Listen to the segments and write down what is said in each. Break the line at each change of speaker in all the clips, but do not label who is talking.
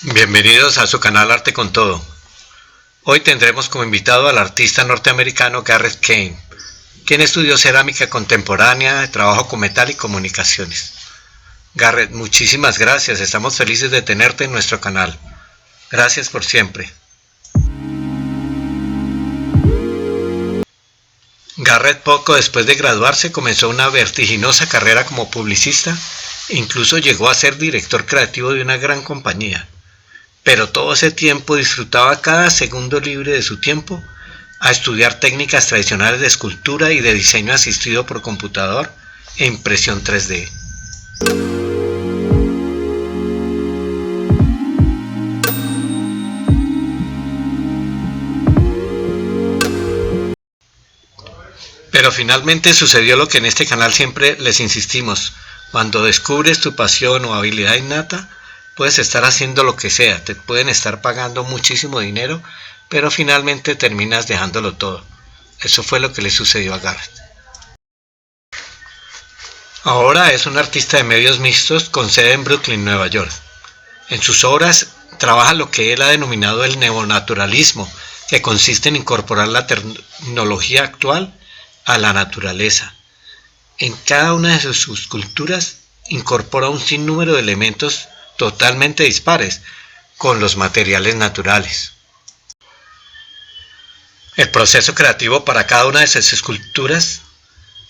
Bienvenidos a su canal Arte con Todo. Hoy tendremos como invitado al artista norteamericano Garrett Kane, quien estudió cerámica contemporánea, trabajo con metal y comunicaciones. Garrett, muchísimas gracias, estamos felices de tenerte en nuestro canal. Gracias por siempre. Garrett, poco después de graduarse, comenzó una vertiginosa carrera como publicista e incluso llegó a ser director creativo de una gran compañía. Pero todo ese tiempo disfrutaba cada segundo libre de su tiempo a estudiar técnicas tradicionales de escultura y de diseño asistido por computador e impresión 3D. Pero finalmente sucedió lo que en este canal siempre les insistimos: cuando descubres tu pasión o habilidad innata, puedes estar haciendo lo que sea, te pueden estar pagando muchísimo dinero, pero finalmente terminas dejándolo todo. Eso fue lo que le sucedió a Garrett. Ahora es un artista de medios mixtos con sede en Brooklyn, Nueva York. En sus obras trabaja lo que él ha denominado el neonaturalismo, que consiste en incorporar la tecnología actual a la naturaleza. En cada una de sus esculturas incorpora un sinnúmero de elementos totalmente dispares con los materiales naturales. El proceso creativo para cada una de sus esculturas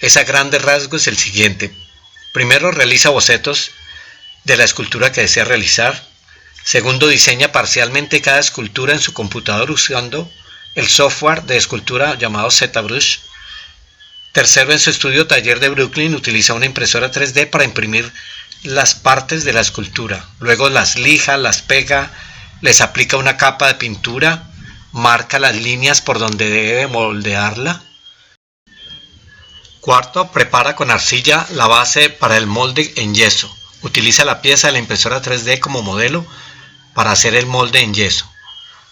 es a grandes rasgos el siguiente. Primero, realiza bocetos de la escultura que desea realizar. Segundo, diseña parcialmente cada escultura en su computador usando el software de escultura llamado ZBrush. Tercero, en su estudio taller de Brooklyn utiliza una impresora 3D para imprimir las partes de la escultura. Luego las lija, las pega, les aplica una capa de pintura, marca las líneas por donde debe moldearla. Cuarto, prepara con arcilla la base para el molde en yeso. Utiliza la pieza de la impresora 3D como modelo para hacer el molde en yeso.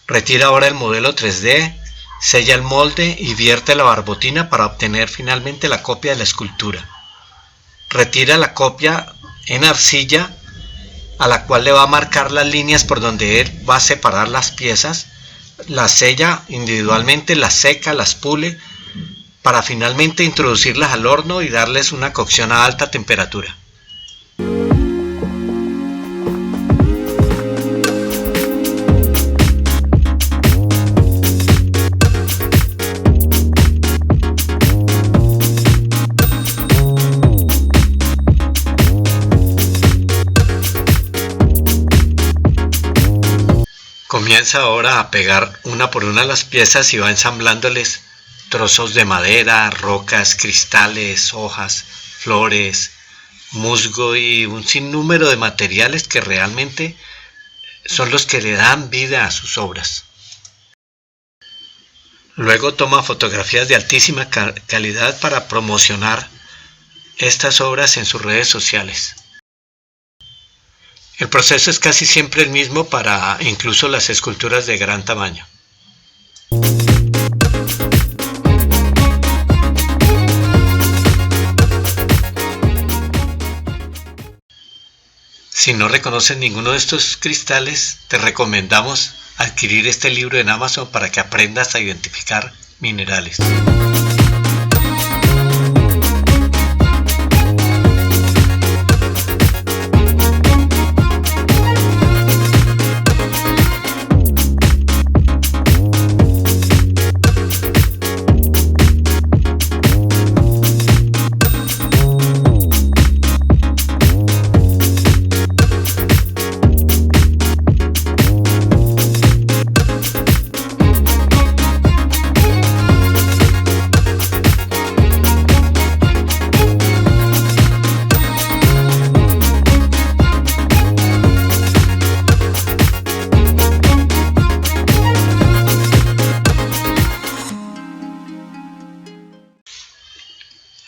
Retira ahora el modelo 3D, sella el molde y vierte la barbotina para obtener finalmente la copia de la escultura. Retira la copia en arcilla, a la cual le va a marcar las líneas por donde él va a separar las piezas, las sella individualmente, las seca, las pule, para finalmente introducirlas al horno y darles una cocción a alta temperatura. Comienza ahora a pegar una por una las piezas y va ensamblándoles trozos de madera, rocas, cristales, hojas, flores, musgo y un sinnúmero de materiales que realmente son los que le dan vida a sus obras. Luego toma fotografías de altísima calidad para promocionar estas obras en sus redes sociales. El proceso es casi siempre el mismo para incluso las esculturas de gran tamaño. Si no reconoces ninguno de estos cristales, te recomendamos adquirir este libro en Amazon para que aprendas a identificar minerales.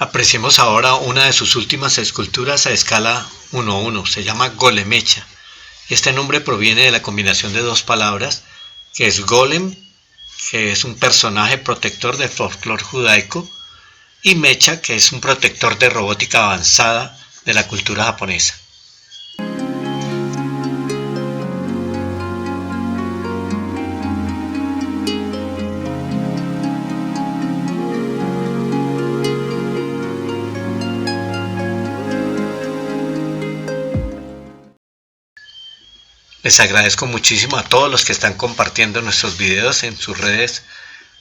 Apreciemos ahora una de sus últimas esculturas a escala 1:1, se llama Golemecha. Este nombre proviene de la combinación de dos palabras, que es Golem, que es un personaje protector del folclore judaico, y Mecha, que es un protector de robótica avanzada de la cultura japonesa. Les agradezco muchísimo a todos los que están compartiendo nuestros videos en sus redes,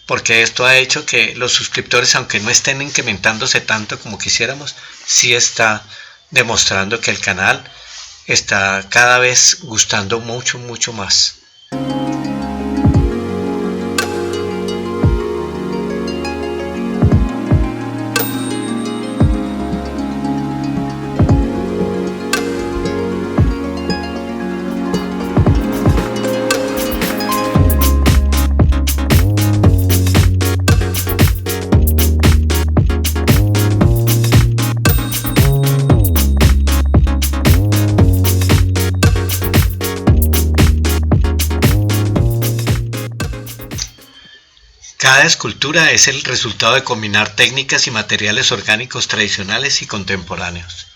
porque esto ha hecho que los suscriptores, aunque no estén incrementándose tanto como quisiéramos, sí está demostrando que el canal está cada vez gustando mucho más. Cada escultura es el resultado de combinar técnicas y materiales orgánicos tradicionales y contemporáneos.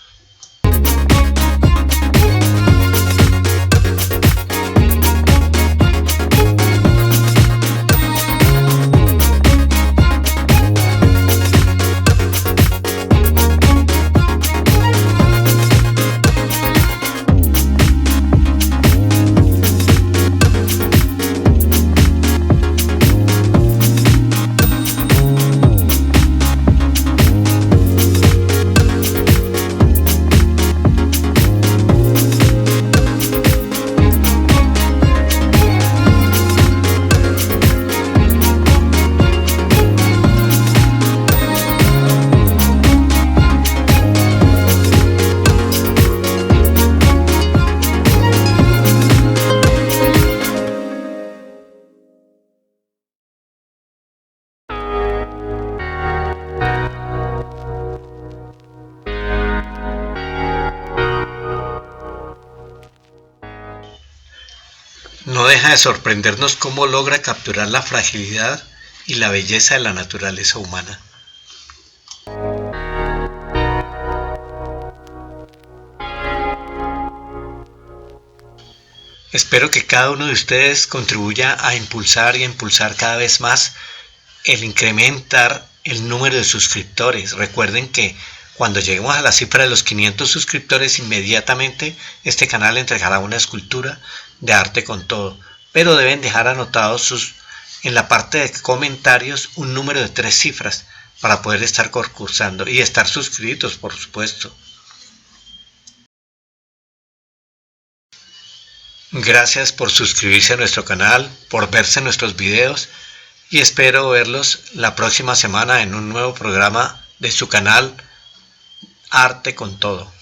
No deja de sorprendernos cómo logra capturar la fragilidad y la belleza de la naturaleza humana. Espero que cada uno de ustedes contribuya a impulsar cada vez más el incrementar el número de suscriptores. Recuerden que cuando lleguemos a la cifra de los 500 suscriptores, inmediatamente este canal entregará una escultura de arte con todo. Pero deben dejar anotados en la parte de comentarios un número de 3 cifras para poder estar concursando y estar suscritos, por supuesto. Gracias por suscribirse a nuestro canal, por verse nuestros videos y espero verlos la próxima semana en un nuevo programa de su canal Arte con Todo.